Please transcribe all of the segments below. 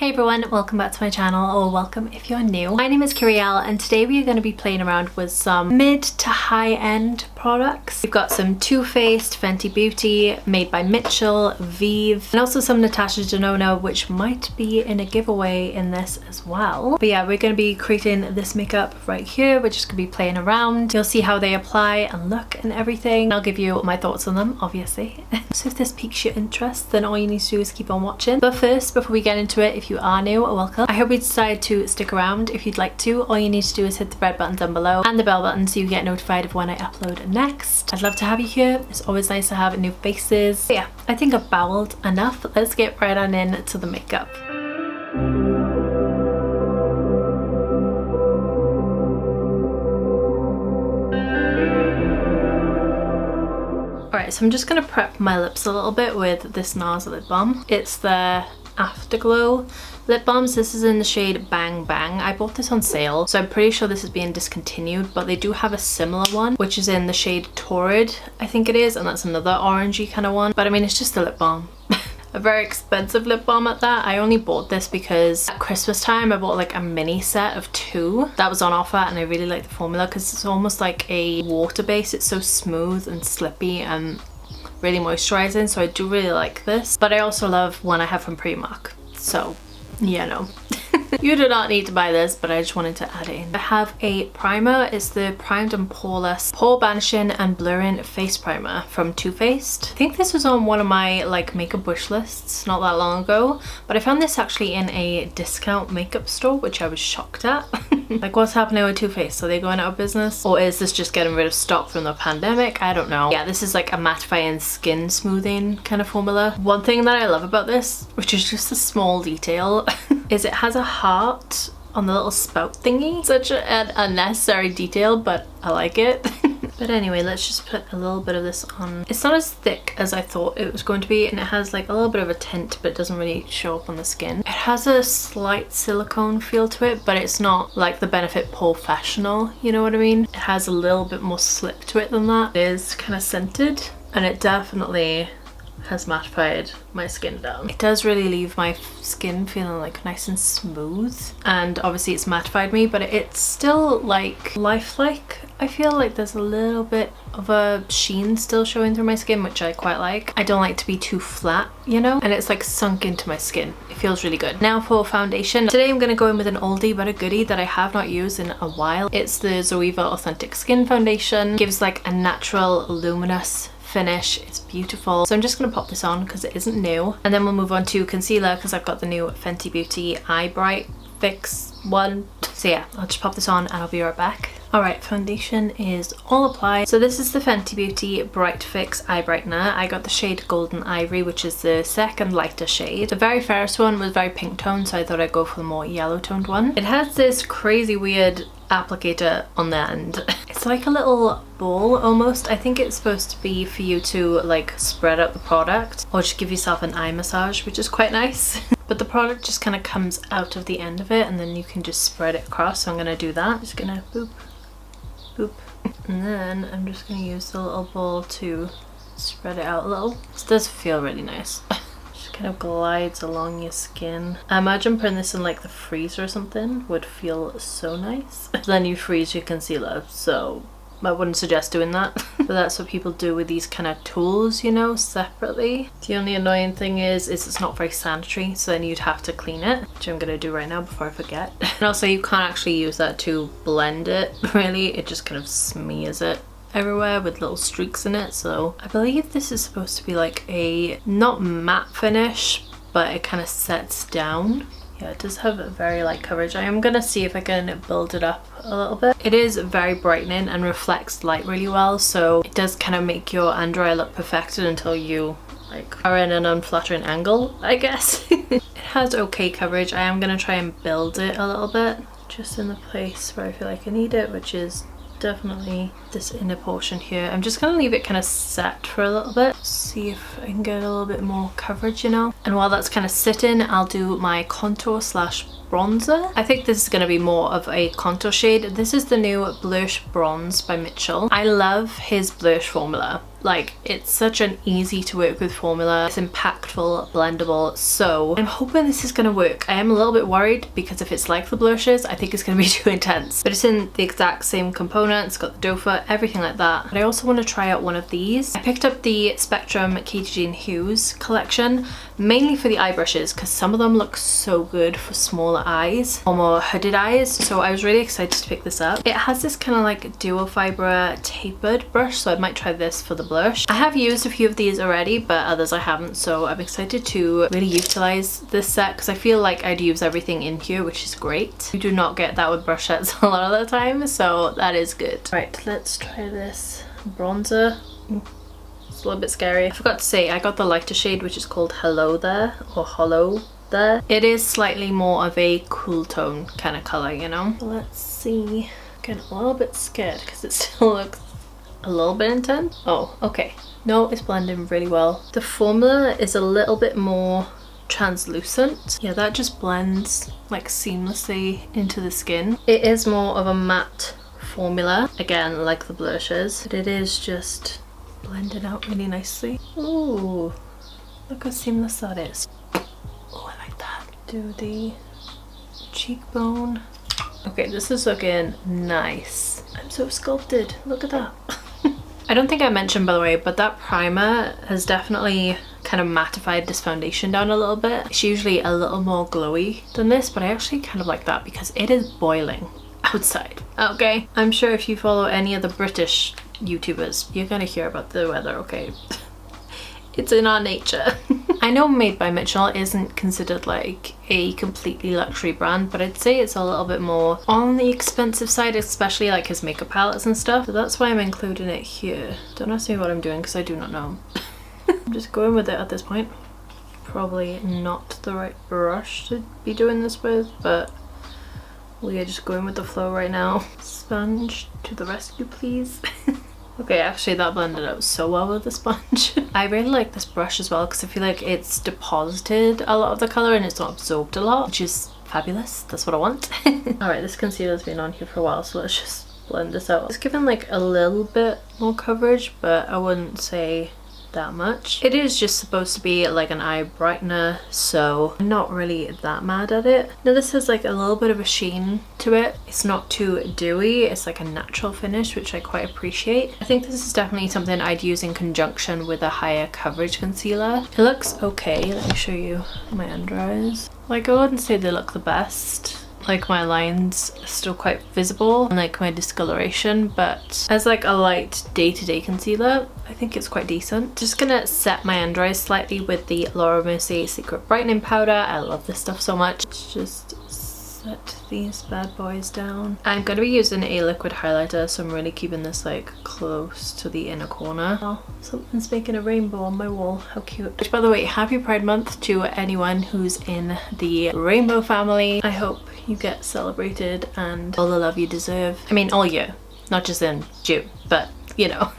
Hey everyone, welcome back to my channel, or welcome if you're new. My name is Kyrielle and today we are going to be playing around with some mid to high-end products. We've got some Too Faced, Fenty Beauty, Made by Mitchell, Vieve, and also some Natasha Denona, which might be in a giveaway in this as well. But yeah, we're going to be creating this makeup right here. We're just going to be playing around. You'll see how they apply and look and everything. I'll give you my thoughts on them, obviously. So if this piques your interest, then all you need to do is keep on watching. But first, before we get into it, if you are new, welcome. I hope you decide to stick around. If you'd like to, all you need to do is hit the red button down below and the bell button so you get notified of when I upload next. I'd love to have you here. It's always nice to have new faces. But yeah, I think I've babbled enough. Let's get right on into the makeup. Alright, so I'm just going to prep my lips a little bit with this NARS lip balm. It's the Afterglow lip balms. This is in the shade Bang Bang. I bought this on sale, so I'm pretty sure this is being discontinued, but they do have a similar one, which is in the shade Torrid, I think it is, and that's another orangey kind of one. But I mean, it's just a lip balm. A very expensive lip balm at that. I only bought this because at Christmas time I bought like a mini set of 2 that was on offer, and I really like the formula because it's almost like a water base. It's so smooth and slippy and really moisturizing, so I do really like this. But I also love one I have from Primark, so yeah, no. You do not need to buy this, but I just wanted to add it in. I have a primer. It's the Primed and Poreless Pore Banishing and Blurring Face Primer from Too Faced. I think this was on one of my like makeup wish lists not that long ago, but I found this actually in a discount makeup store, which I was shocked at. Like, what's happening with Too Faced? Are they going out of business? Or is this just getting rid of stock from the pandemic? I don't know. Yeah, this is like a mattifying skin smoothing kind of formula. One thing that I love about this, which is just a small detail, is it has a heart on the little spout thingy. Such an unnecessary detail, but I like it. But anyway, let's just put a little bit of this on. It's not as thick as I thought it was going to be, and it has like a little bit of a tint, but it doesn't really show up on the skin. It has a slight silicone feel to it, but it's not like the Benefit Professional, you know what I mean? It has a little bit more slip to it than that. It is kind of scented, and it definitely has mattified my skin down. It does really leave my skin feeling like nice and smooth, and obviously it's mattified me, but it's still like lifelike. I feel like there's a little bit of a sheen still showing through my skin, which I quite like. I don't like to be too flat, you know, and it's like sunk into my skin. It feels really good. Now for foundation. Today I'm going to go in with an oldie but a goodie that I have not used in a while. It's the Zoeva Authentic Skin Foundation. Gives like a natural luminous finish. It's beautiful. So I'm just going to pop this on because it isn't new, and then we'll move on to concealer because I've got the new Fenty Beauty Eye Bright Fix one. So yeah, I'll just pop this on and I'll be right back. Alright, foundation is all applied. So this is the Fenty Beauty Bright Fix Eye Brightener. I got the shade Golden Ivory, which is the second lighter shade. The very first one was very pink toned, so I thought I'd go for the more yellow toned one. It has this crazy weird applicator on the end. It's like a little ball almost. I think it's supposed to be for you to like spread out the product or just give yourself an eye massage, which is quite nice. But the product just kind of comes out of the end of it, and then you can just spread it across. So I'm gonna do that. Just gonna boop, boop. And then I'm just gonna use the little ball to spread it out a little. This does feel really nice. Just kind of glides along your skin. I imagine putting this in like the freezer or something would feel so nice. Then you freeze your concealer, so I wouldn't suggest doing that. But that's what people do with these kind of tools, you know, separately. The only annoying thing is it's not very sanitary, so then you'd have to clean it, which I'm gonna do right now before I forget. And also you can't actually use that to blend it, really. It just kind of smears it everywhere with little streaks in it. So I believe this is supposed to be like a not matte finish, but it kind of sets down. Yeah, it does have a very light coverage. I am gonna see if I can build it up a little bit. It is very brightening and reflects light really well, so it does kind of make your under eye look perfected until you like are in an unflattering angle, I guess. It has okay coverage. I am gonna try and build it a little bit just in the place where I feel like I need it, which is definitely this inner portion here. I'm just gonna leave it kind of set for a little bit, see if I can get a little bit more coverage, you know. And while that's kind of sitting, I'll do my contour slash bronzer. I think this is going to be more of a contour shade. This is the new Blush Bronze by Mitchell. I love his blush formula. Like, it's such an easy to work with formula. It's impactful, blendable, so I'm hoping this is gonna work. I am a little bit worried because if it's like the blushes, I think it's gonna be too intense. But it's in the exact same components, got the doe foot, everything like that. But I also want to try out one of these. I picked up the Spectrum Katie Jean Hughes collection, mainly for the eye brushes, because some of them look so good for smaller eyes or more hooded eyes. So I was really excited to pick this up. It has this kind of like duo fibre tapered brush, so I might try this for the blush. I have used a few of these already, but others I haven't, so I'm excited to really utilize this set because I feel like I'd use everything in here, which is great. You do not get that with brush sets a lot of the time, so that is good. Right, let's try this bronzer. It's a little bit scary. I forgot to say, I got the lighter shade, which is called Hello There, or Hollow There. It is slightly more of a cool tone kind of color, you know? Let's see. Getting a little bit scared because it still looks a little bit intense. Oh, okay. No, it's blending really well. The formula is a little bit more translucent. Yeah, that just blends like seamlessly into the skin. It is more of a matte formula, again, like the blushes, but it is just blended out really nicely. Ooh, look how seamless that is. Oh, I like that. Do the cheekbone. Okay, this is looking nice. I'm so sculpted. Look at that. I don't think I mentioned, by the way, but that primer has definitely kind of mattified this foundation down a little bit. It's usually a little more glowy than this, but I actually kind of like that because it is boiling outside. Okay, I'm sure if you follow any of the British YouTubers, you're gonna hear about the weather, okay? It's in our nature. I know Made by Mitchell isn't considered like a completely luxury brand, but I'd say it's a little bit more on the expensive side, especially like his makeup palettes and stuff. So that's why I'm including it here. Don't ask me what I'm doing because I do not know. I'm just going with it at this point. Probably not the right brush to be doing this with, but we are just going with the flow right now. Sponge to the rescue, please. Okay, actually that blended out so well with the sponge. I really like this brush as well because I feel like it's deposited a lot of the colour and it's not absorbed a lot, which is fabulous. That's what I want. Alright, this concealer's been on here for a while, so let's just blend this out. It's giving like a little bit more coverage, but I wouldn't say that much. It is just supposed to be like an eye brightener, so I'm not really that mad at it. Now this has like a little bit of a sheen to it. It's not too dewy, it's like a natural finish, which I quite appreciate. I think this is definitely something I'd use in conjunction with a higher coverage concealer. It looks okay. Let me show you my under eyes. Like, I wouldn't say they look the best. Like, my lines are still quite visible and like my discoloration, but as like a light day-to-day concealer, I think it's quite decent. Just gonna set my under eyes slightly with the Laura Mercier Secret Brightening Powder. I love this stuff so much. Let's just set these bad boys down. I'm gonna be using a liquid highlighter, so I'm really keeping this like close to the inner corner. Oh, something's making a rainbow on my wall. How cute. Which, by the way, happy Pride Month to anyone who's in the rainbow family. I hope you get celebrated and all the love you deserve. I mean, all year, not just in June, but you know,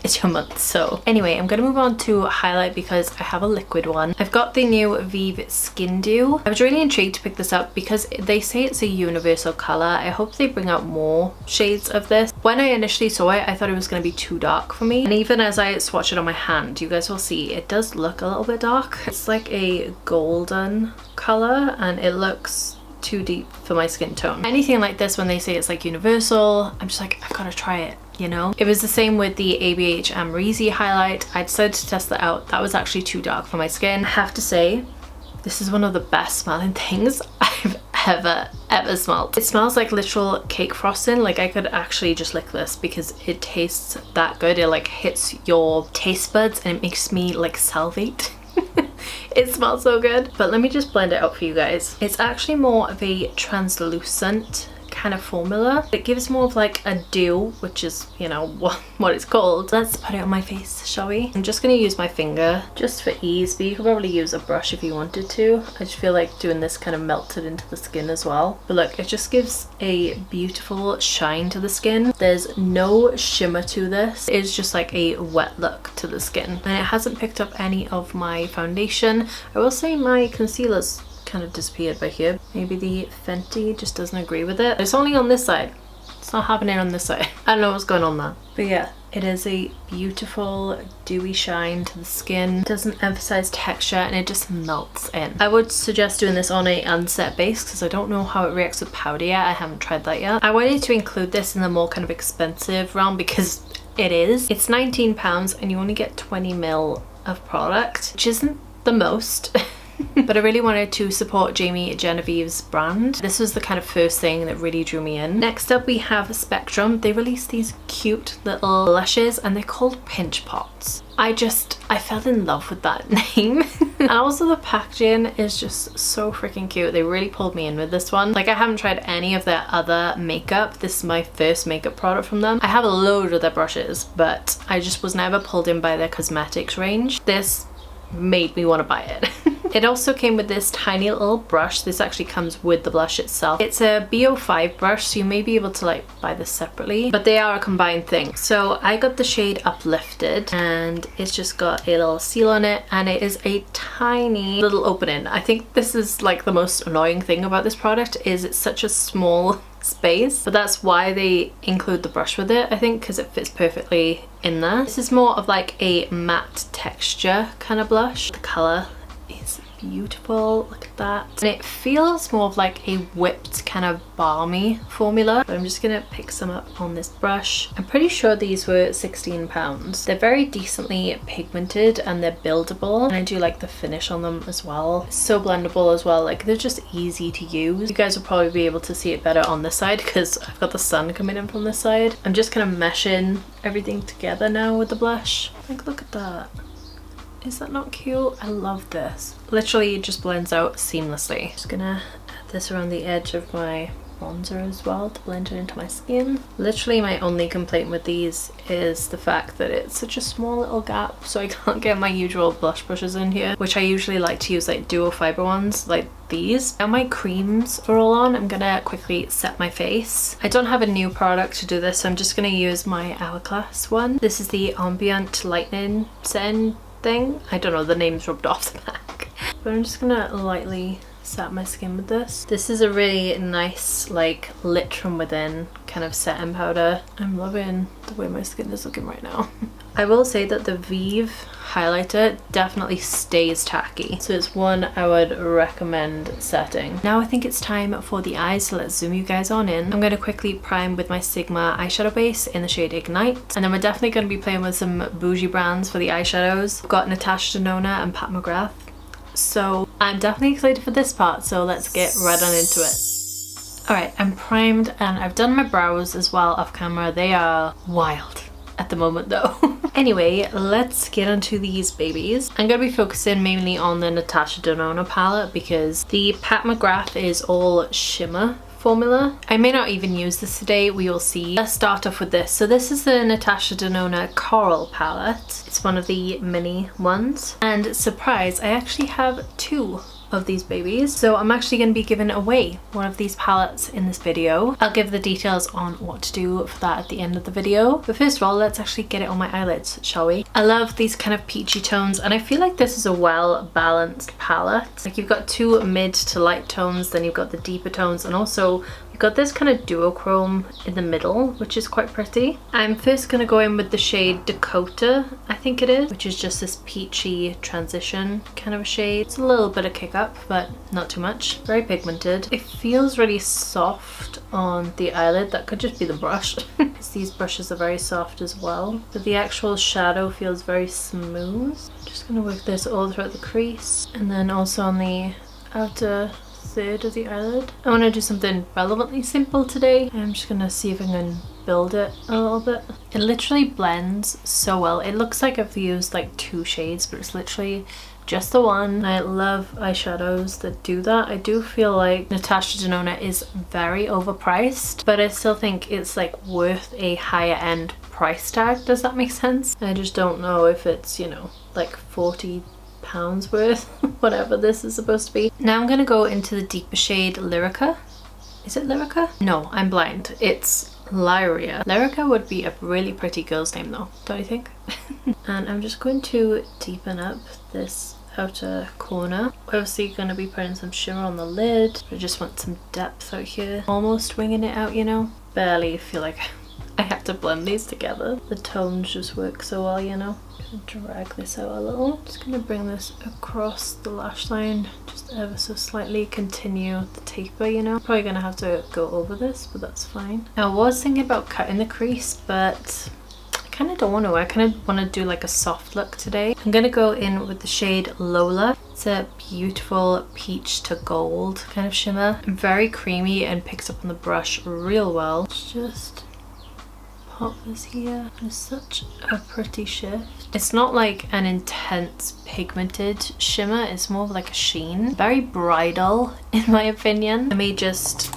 it's your month. So anyway, I'm gonna move on to highlight because I have a liquid one. I've got the new Vieve Skin Dew. I was really intrigued to pick this up because they say it's a universal color. I hope they bring out more shades of this. When I initially saw it, I thought it was gonna be too dark for me, and even as I swatch it on my hand, you guys will see it does look a little bit dark. It's like a golden color and it looks too deep for my skin tone. Anything like this, when they say it's like universal, I'm just like, I gotta try it, you know? It was the same with the ABH Amrezy highlight. I decided to test that out. That was actually too dark for my skin. I have to say, this is one of the best smelling things I've ever smelled. It smells like literal cake frosting. Like, I could actually just lick this because it tastes that good. It like hits your taste buds and it makes me like salivate. It smells so good. But let me just blend it out for you guys. It's actually more of a translucent kind of formula. It gives more of like a dew, which is, you know, what it's called. Let's put it on my face, shall we? I'm just gonna use my finger just for ease, but you could probably use a brush if you wanted to. I just feel like doing this kind of melted into the skin as well. But look, it just gives a beautiful shine to the skin. There's no shimmer to this. It's just like a wet look to the skin, and it hasn't picked up any of my foundation. I will say my concealer's kind of disappeared by here. Maybe the Fenty just doesn't agree with it. It's only on this side, It's not happening on this side. I don't know what's going on there. But yeah, it is a beautiful dewy shine to the skin. It doesn't emphasize texture and it just melts in. I would suggest doing this on a unset base because I don't know how it reacts with powder yet. I haven't tried that yet. I wanted to include this in the more kind of expensive realm because it is. It's £19 and you only get 20 ml of product, which isn't the most. But I really wanted to support Jamie Genevieve's brand. This was the kind of first thing that really drew me in. Next up we have Spectrum. They released these cute little blushes and they're called Pinch Pots. I fell in love with that name. And also the packaging is just so freaking cute. They really pulled me in with this one. Like, I haven't tried any of their other makeup. This is my first makeup product from them. I have a load of their brushes, but I just was never pulled in by their cosmetics range. This made me want to buy it. It also came with this tiny little brush. This actually comes with the blush itself. It's a BO5 brush, so you may be able to like buy this separately, but they are a combined thing. So I got the shade Uplifted and it's just got a little seal on it and it is a tiny little opening. I think this is like the most annoying thing about this product is it's such a small space, but that's why they include the brush with it, I think, because it fits perfectly in there. This is more of like a matte texture kind of blush. The colour is beautiful, look at that, and it feels more of like a whipped kind of balmy formula. So I'm just gonna pick some up on this brush. I'm pretty sure these were £16. They're very decently pigmented and they're buildable, and I do like the finish on them as well. It's so blendable as well, like they're just easy to use. You guys will probably be able to see it better on this side because I've got the sun coming in from this side. I'm just kind of meshing everything together now with the blush. Like, look at that. Is that not cute? I love this. Literally it just blends out seamlessly. Just gonna add this around the edge of my bronzer as well to blend it into my skin. Literally my only complaint with these is the fact that it's such a small little gap, so I can't get my usual blush brushes in here, which I usually like to use like dual fiber ones like these. Now my creams are all on. I'm gonna quickly set my face. I don't have a new product to do this, so I'm just gonna use my Hourglass one. This is the Ambient Lightning Setting thing. I don't know, the name's rubbed off the back. But I'm just gonna lightly set my skin with this. This is a really nice, like, lit from within kind of setting powder. I'm loving the way my skin is looking right now. I will say that the Vieve highlighter definitely stays tacky, so it's one I would recommend setting. Now I think it's time for the eyes, so let's zoom you guys on in. I'm going to quickly prime with my Sigma eyeshadow base in the shade Ignite, and then we're definitely going to be playing with some bougie brands for the eyeshadows. I've got Natasha Denona and Pat McGrath, so I'm definitely excited for this part, so let's get right on into it. Alright, I'm primed and I've done my brows as well off camera. They are wild at the moment though. Anyway, let's get onto these babies. I'm going to be focusing mainly on the Natasha Denona palette because the Pat McGrath is all shimmer formula. I may not even use this today, we will see. Let's start off with this. So this is the Natasha Denona Coral palette. It's one of the mini ones. And surprise, I actually have two of these babies, so I'm actually going to be giving away one of these palettes in this video. I'll give the details on what to do for that at the end of the video, but first of all let's actually get it on my eyelids, shall we? I love these kind of peachy tones, and I feel like this is a well balanced palette. Like, you've got two mid to light tones, then you've got the deeper tones, and also you've got this kind of duochrome in the middle, which is quite pretty. I'm first going to go in with the shade Dakota, I think it is, which is just this peachy transition kind of a shade. It's a little bit of kick up, but not too much. Very pigmented. It feels really soft on the eyelid. That could just be the brush, because these brushes are very soft as well. But the actual shadow feels very smooth. Just going to work this all throughout the crease, and then also on the outer third of the eyelid. I want to do something relevantly simple today. I'm just gonna see if I can build it a little bit. It literally blends so well. It looks like I've used like two shades, but it's literally just the one. I love eyeshadows that do that. I do feel like Natasha Denona is very overpriced, but I still think it's like worth a higher end price tag. Does that make sense? I just don't know if it's, you know, like £40 worth, whatever this is supposed to be. Now I'm gonna go into the deeper shade Lyrica. Is it Lyrica? No, I'm blind. It's Lyria. Lyrica would be a really pretty girl's name though, don't you think? And I'm just going to deepen up this outer corner. Obviously going to be putting some shimmer on the lid. I just want some depth out here. Almost winging it out, you know. barely feel like I have to blend these together. The tones just work so well, you know. I'm gonna drag this out a little. Just gonna bring this across the lash line, just ever so slightly, continue the taper, you know. Probably gonna have to go over this, but that's fine. Now, I was thinking about cutting the crease, but I kind of don't want to. I kind of want to do like a soft look today. I'm gonna go in with the shade Lola. It's a beautiful peach to gold kind of shimmer. Very creamy and picks up on the brush real well. Just pop this here. It's such a pretty shift. It's not like an intense pigmented shimmer, it's more of like a sheen. Very bridal in my opinion. I may just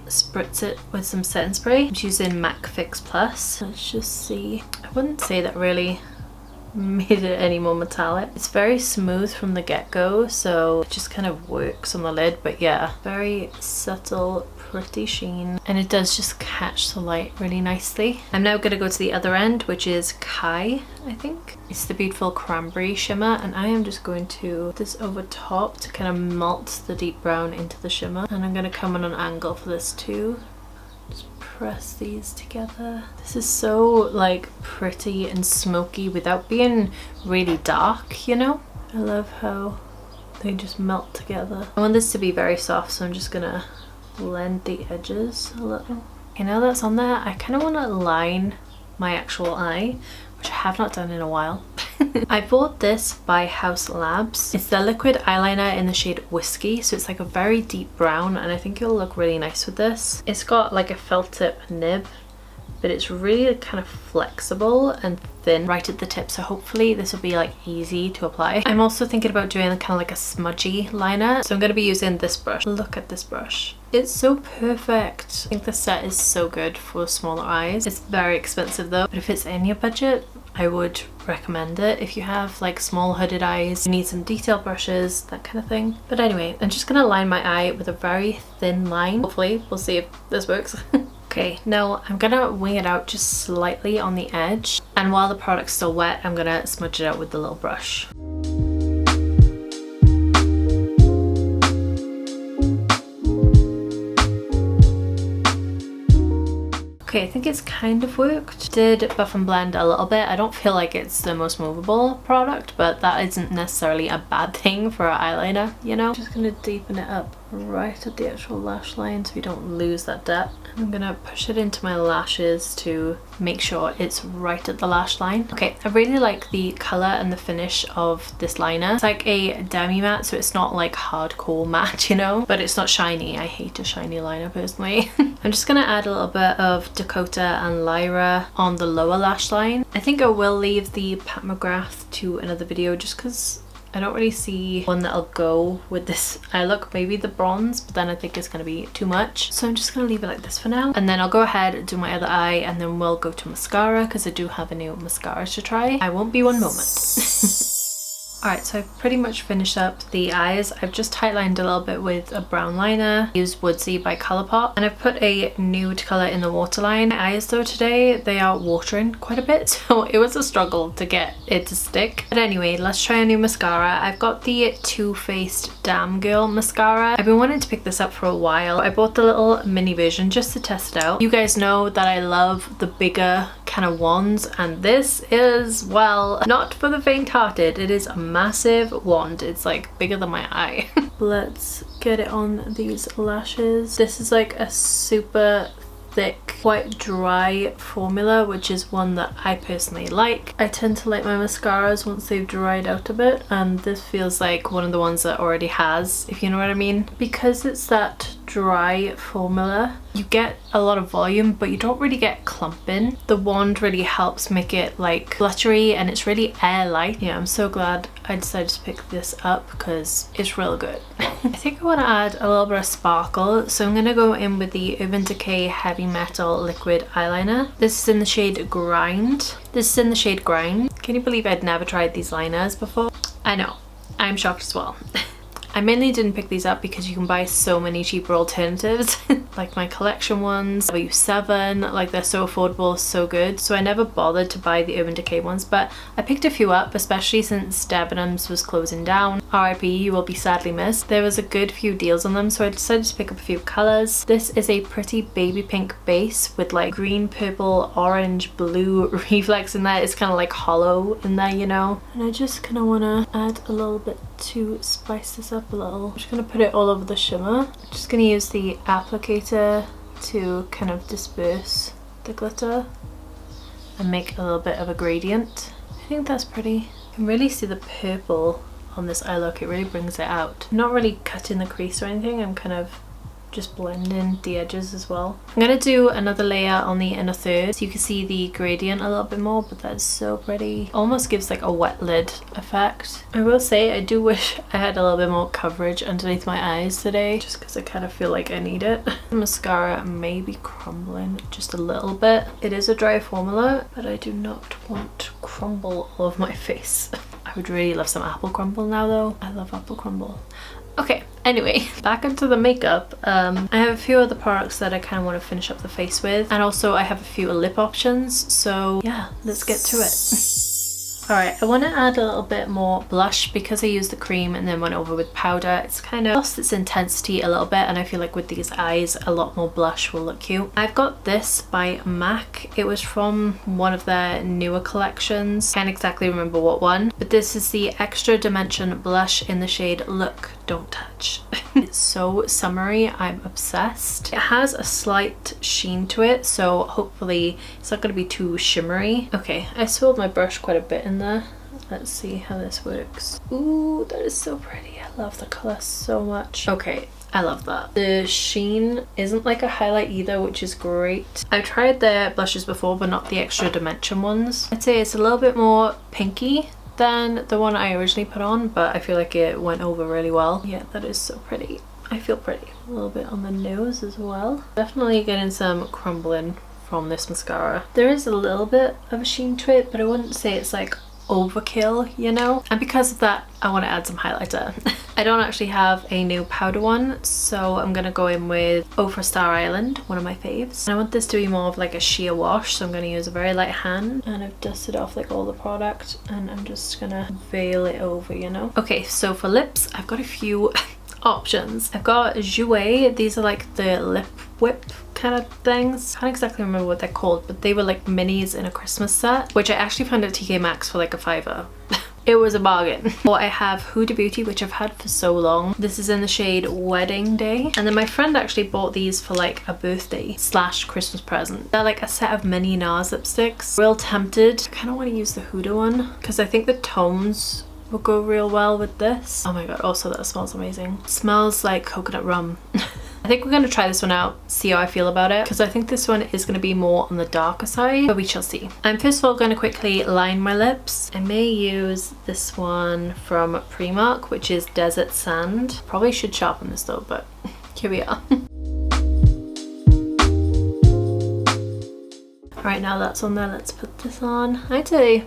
spritz it with some setting spray. I'm using MAC Fix Plus. Let's just see. I wouldn't say that really made it any more metallic. It's very smooth from the get-go, so it just kind of works on the lid, but yeah, very subtle, pretty sheen, and it does just catch the light really nicely. I'm now going to go to the other end, which is Kai, I think. It's the beautiful cranberry shimmer, and I am just going to put this over top to kind of melt the deep brown into the shimmer, and I'm going to come on an angle for this too. Press these together. This is so like pretty and smoky without being really dark, you know? I love how they just melt together. I want this to be very soft, so I'm just gonna blend the edges a little. Okay, now that's on there, I kind of want to line my actual eye, which I have not done in a while. I bought this by Haus Labs. It's the liquid eyeliner in the shade Whiskey, so it's like a very deep brown, and I think it'll look really nice with this. It's got like a felt tip nib, but it's really kind of flexible and thin right at the tip, so hopefully this will be like easy to apply. I'm also thinking about doing kind of like a smudgy liner, so I'm going to be using this brush. Look at this brush. It's so perfect. I think the set is so good for smaller eyes. It's very expensive though, but if it's in your budget, I would recommend it. If you have like small hooded eyes, you need some detail brushes, that kind of thing. But anyway, I'm just gonna line my eye with a very thin line. Hopefully, we'll see if this works. Okay, now I'm gonna wing it out just slightly on the edge, and while the product's still wet, I'm gonna smudge it out with the little brush. Okay, I think it's kind of worked. Did buff and blend a little bit. I don't feel like it's the most movable product, but that isn't necessarily a bad thing for an eyeliner, you know? Just gonna deepen it up right at the actual lash line so we don't lose that depth. I'm gonna push it into my lashes to make sure it's right at the lash line. Okay, I really like the color and the finish of this liner. It's like a demi matte, so it's not like hardcore matte, you know, but it's not shiny. I hate a shiny liner personally. I'm just gonna add a little bit of Dakota and Lyra on the lower lash line. I think I will leave the Pat McGrath to another video just because I don't really see one that'll go with this eye look. Maybe the bronze, but then I think it's going to be too much. So I'm just going to leave it like this for now. And then I'll go ahead and do my other eye, and then we'll go to mascara because I do have a new mascara to try. I won't be one moment. Alright, so I've pretty much finished up the eyes. I've just highlined a little bit with a brown liner. I used Woodsey by Colourpop, and I've put a nude colour in the waterline. My eyes though today, they are watering quite a bit, so it was a struggle to get it to stick. But anyway, let's try a new mascara. I've got the Too Faced Damn Girl mascara. I've been wanting to pick this up for a while. I bought the little mini version just to test it out. You guys know that I love the bigger kind of wands, and this is, well, not for the faint-hearted. It is a massive wand. It's like bigger than my eye. Let's get it on these lashes. This is like a super thick, quite dry formula, which is one that I personally like. I tend to like my mascaras once they've dried out a bit, and this feels like one of the ones that already has, if you know what I mean. Because it's that dry formula, you get a lot of volume, but you don't really get clumping. The wand really helps make it like glittery, and it's really airlight. Yeah, I'm so glad I decided to pick this up because it's real good. I think I want to add a little bit of sparkle, so I'm going to go in with the Urban Decay Heavy Metal Liquid Eyeliner. This is in the shade Grind. Can you believe I'd never tried these liners before? I know, I'm shocked as well. I mainly didn't pick these up because you can buy so many cheaper alternatives like my collection ones, W7, like they're so affordable, so good. So I never bothered to buy the Urban Decay ones, but I picked a few up, especially since Debenhams was closing down. RIP, you will be sadly missed. There was a good few deals on them, so I decided to pick up a few colours. This is a pretty baby pink base with like green, purple, orange, blue reflex in there. It's kind of like hollow in there, you know? And I just kind of want to add a little bit to spice this up a little. I'm just going to put it all over the shimmer. I'm just going to use the applicator to kind of disperse the glitter and make a little bit of a gradient. I think that's pretty. You can really see the purple on this eye look. It really brings it out. I'm not really cutting the crease or anything. I'm kind of just blending the edges as well. I'm gonna do another layer on the inner third so you can see the gradient a little bit more, but that's so pretty. Almost gives like a wet lid effect. I will say I do wish I had a little bit more coverage underneath my eyes today, just because I kind of feel like I need it. The mascara may be crumbling just a little bit. It is a dry formula, but I do not want to crumble all of my face. I would really love some apple crumble now though. I love apple crumble. Okay, anyway, back into the makeup. I have a few other products that I kind of want to finish up the face with, and also I have a few lip options, so yeah, let's get to it. Alright, I want to add a little bit more blush because I used the cream and then went over with powder. It's kind of lost its intensity a little bit, and I feel like with these eyes a lot more blush will look cute. I've got this by MAC. It was from one of their newer collections. Can't exactly remember what one, but this is the Extra Dimension blush in the shade Look, Don't Touch. It's so summery. I'm obsessed. It has a slight sheen to it, so hopefully it's not going to be too shimmery. Okay, I swirled my brush quite a bit in there. Let's see how this works. Ooh, that is so pretty. I love the colour so much. Okay, I love that. The sheen isn't like a highlight either, which is great. I've tried their blushes before, but not the Extra Dimension ones. I'd say it's a little bit more pinky than the one I originally put on, but I feel like it went over really well. Yeah, that is so pretty. I feel pretty. A little bit on the nose as well. Definitely getting some crumbling from this mascara. There is a little bit of a sheen to it, but I wouldn't say it's like overkill, you know? And because of that, I want to add some highlighter. I don't actually have a new powder one, so I'm gonna go in with O for Star Island, one of my faves. And I want this to be more of like a sheer wash, so I'm gonna use a very light hand, and I've dusted off like all the product, and I'm just gonna veil it over, you know? Okay, so for lips, I've got a few options. I've got Jouer. These are like the lip whip kind of things. I can't exactly remember what they're called, but they were like minis in a Christmas set, which I actually found at TK Maxx for like a $5. It was a bargain. Or I have Huda Beauty, which I've had for so long. This is in the shade Wedding Day. And then my friend actually bought these for like a birthday / Christmas present. They're like a set of mini NARS lipsticks. Real tempted. I kind of want to use the Huda one because I think the tones will go real well with this. Oh my god, also that smells amazing. It smells like coconut rum. I think we're going to try this one out, see how I feel about it, because I think this one is going to be more on the darker side, but we shall see. I'm first of all going to quickly line my lips. I may use this one from Primark, which is Desert Sand. Probably should sharpen this though, but here we are. Alright, now that's on there, let's put this on. I'd say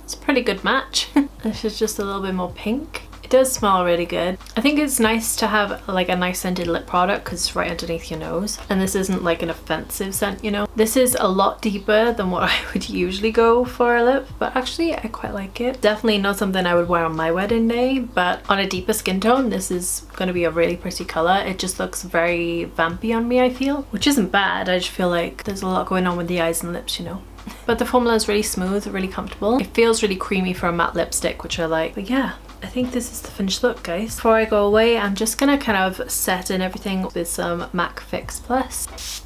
it's a pretty good match. This is just a little bit more pink. It does smell really good. I think it's nice to have like a nice scented lip product because it's right underneath your nose, and this isn't like an offensive scent, you know. This is a lot deeper than what I would usually go for a lip, but actually I quite like it. Definitely not something I would wear on my wedding day, but on a deeper skin tone this is going to be a really pretty color. It just looks very vampy on me, I feel, which isn't bad. I just feel like there's a lot going on with the eyes and lips, you know. But the formula is really smooth, really comfortable. It feels really creamy for a matte lipstick, which I like. But yeah, I think this is the finished look, guys. Before I go away, I'm just gonna kind of set in everything with some MAC Fix Plus.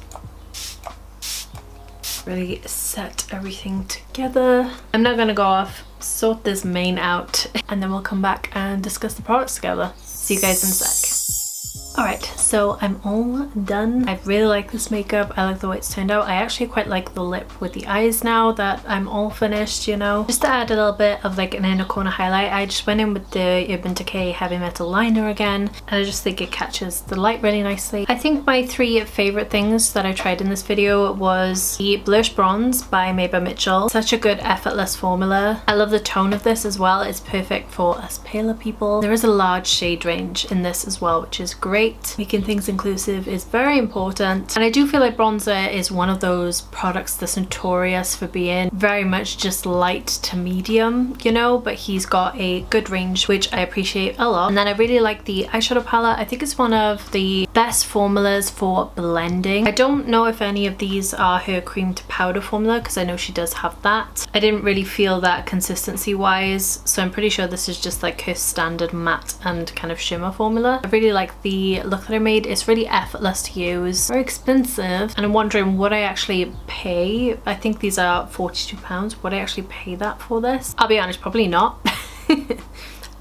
Really set everything together. I'm now gonna go off, sort this mane out, and then we'll come back and discuss the products together. See you guys in a sec. Alright, so I'm all done. I really like this makeup. I like the way it's turned out. I actually quite like the lip with the eyes now that I'm all finished, you know. Just to add a little bit of like an inner corner highlight, I just went in with the Urban Decay Heavy Metal liner again, and I just think it catches the light really nicely. I think my 3 favourite things that I tried in this video was the Blush Bronze by Made by Mitchell. Such a good effortless formula. I love the tone of this as well. It's perfect for us paler people. There is a large shade range in this as well, which is great. Making things inclusive is very important, and I do feel like bronzer is one of those products that's notorious for being very much just light to medium, you know, but he's got a good range, which I appreciate a lot. And then I really like the eyeshadow palette. I think it's one of the best formulas for blending. I don't know if any of these are her cream to powder formula, because I know she does have that. I didn't really feel that consistency wise, so I'm pretty sure this is just like her standard matte and kind of shimmer formula. I really like the look that I made. It's really effortless to use, very expensive, and I'm wondering would I actually pay, I think these are £42, would I actually pay that for this? I'll be honest, probably not.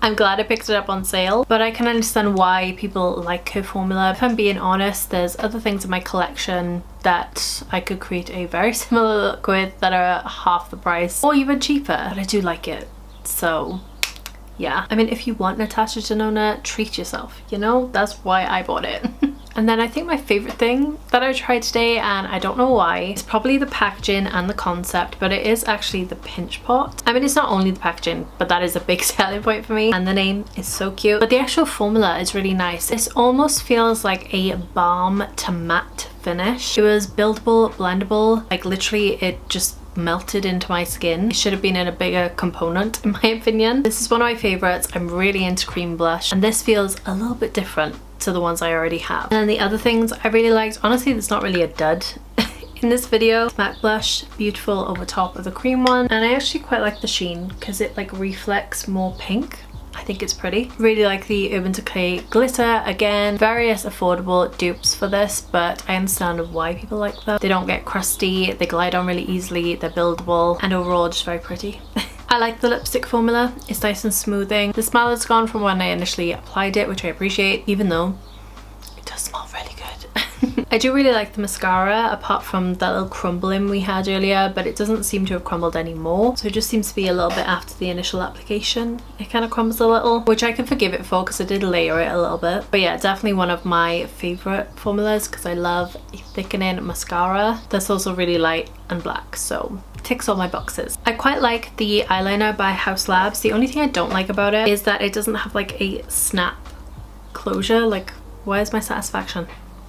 I'm glad I picked it up on sale, but I can understand why people like her formula. If I'm being honest, there's other things in my collection that I could create a very similar look with that are half the price or even cheaper, but I do like it. So yeah, I mean, if you want Natasha Denona, treat yourself, you know? That's why I bought it. And then I think my favourite thing that I tried today, and I don't know why, it's probably the packaging and the concept, but it is actually the pinch pot. I mean, it's not only the packaging, but that is a big selling point for me, and the name is so cute. But the actual formula is really nice. This almost feels like a balm to matte finish. It was buildable, blendable, like literally it just melted into my skin. It should have been in a bigger component in my opinion. This is one of my favorites. I'm really into cream blush, and this feels a little bit different to the ones I already have. And then the other things I really liked, honestly there's not really a dud in this video. Matte blush, beautiful over top of the cream one, and I actually quite like the sheen because it like reflects more pink. I think it's pretty. Really like the Urban Decay glitter. Again, various affordable dupes for this, but I understand why people like them. They don't get crusty, they glide on really easily, they're buildable, and overall just very pretty. I like the lipstick formula. It's nice and smoothing. The smell is gone from when I initially applied it, which I appreciate, even though it does smell really good. I do really like the mascara, apart from that little crumbling we had earlier, but it doesn't seem to have crumbled anymore. So it just seems to be a little bit after the initial application. It kind of crumbles a little, which I can forgive it for because I did layer it a little bit. But yeah, definitely one of my favourite formulas because I love a thickening mascara that's also really light and black. So ticks all my boxes. I quite like the eyeliner by Haus. The only thing I don't like about it is that it doesn't have like a snap closure. Like, where's my satisfaction?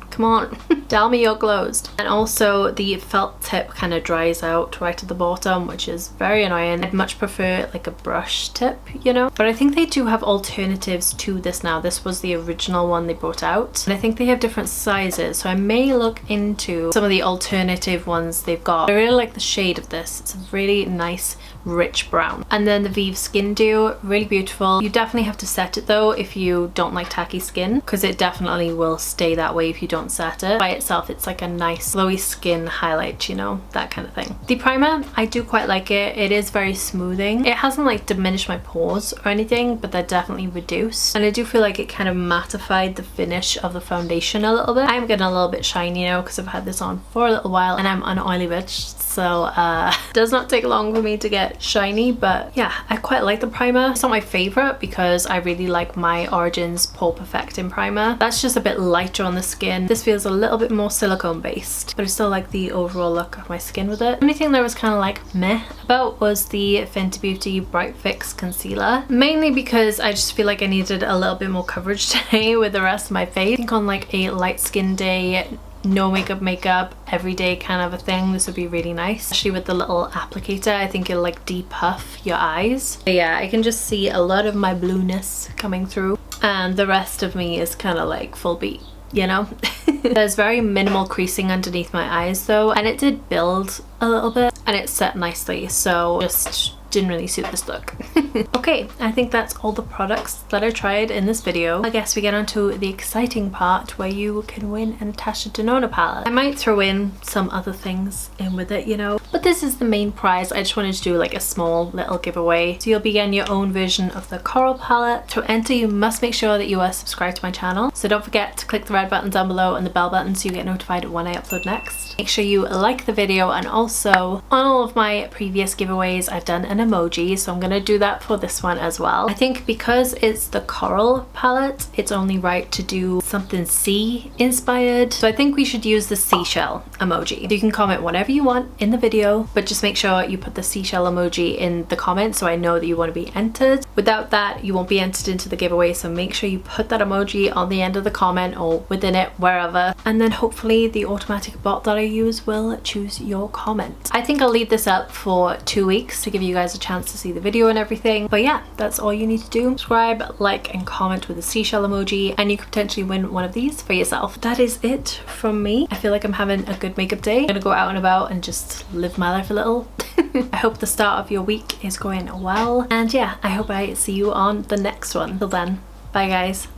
Come on, tell me you're closed. And also the felt tip kind of dries out right at the bottom, which is very annoying. I'd much prefer like a brush tip, you know? But I think they do have alternatives to this now. This was the original one they brought out, and I think they have different sizes, so I may look into some of the alternative ones they've got. I really like the shade of this. It's a really nice rich brown. And then the Vieve Skin Dew, really beautiful. You definitely have to set it though if you don't like tacky skin, because it definitely will stay that way if you don't set it. By itself, it's like a nice glowy skin highlight, you know, that kind of thing. The primer, I do quite like it. It is very smoothing. It hasn't like diminished my pores or anything, but they're definitely reduced. And I do feel like it kind of mattified the finish of the foundation a little bit. I'm getting a little bit shiny now because I've had this on for a little while and I'm an oily bitch, so it does not take long for me to get shiny. But yeah, I quite like the primer. It's not my favorite because I really like my Origins Pore Perfecting primer. That's just a bit lighter on the skin. This feels a little bit more silicone based, but I still like the overall look of my skin with it. The only thing that was kind of like meh about was the Fenty Beauty Bright Fix concealer, mainly because I just feel like I needed a little bit more coverage today with the rest of my face. I think on like a light skin day, no makeup, everyday kind of a thing, this would be really nice. Especially with the little applicator, I think it'll like depuff your eyes. But yeah, I can just see a lot of my blueness coming through, and the rest of me is kind of like full beat, you know? There's very minimal creasing underneath my eyes though, and it did build a little bit and it set nicely, so just didn't really suit this look. Okay, I think that's all the products that I tried in this video. I guess we get on to the exciting part where you can win a Natasha Denona palette. I might throw in some other things in with it, you know, but this is the main prize. I just wanted to do like a small little giveaway. So you'll be getting your own version of the Coral palette. To enter, you must make sure that you are subscribed to my channel. So don't forget to click the red button down below and the bell button so you get notified when I upload next. Make sure you like the video, and also on all of my previous giveaways I've done an emoji, so I'm gonna do that for this one as well. I think because it's the Coral palette, it's only right to do something sea inspired. So I think we should use the seashell emoji. You can comment whatever you want in the video, but just make sure you put the seashell emoji in the comments so I know that you want to be entered. Without that, you won't be entered into the giveaway, so make sure you put that emoji on the end of the comment or within it, wherever, and then hopefully the automatic bot that I use will choose your comment. I think I'll leave this up for 2 weeks to give you guys a chance to see the video and everything, but yeah, that's all you need to do. Subscribe, like, and comment with the seashell emoji, and you could potentially win one of these for yourself. That is it from me. I feel like I'm having a good makeup day. I'm gonna go out and about and just live my life a little. I hope the start of your week is going well, and yeah, I hope I see you on the next one. Till then, bye guys.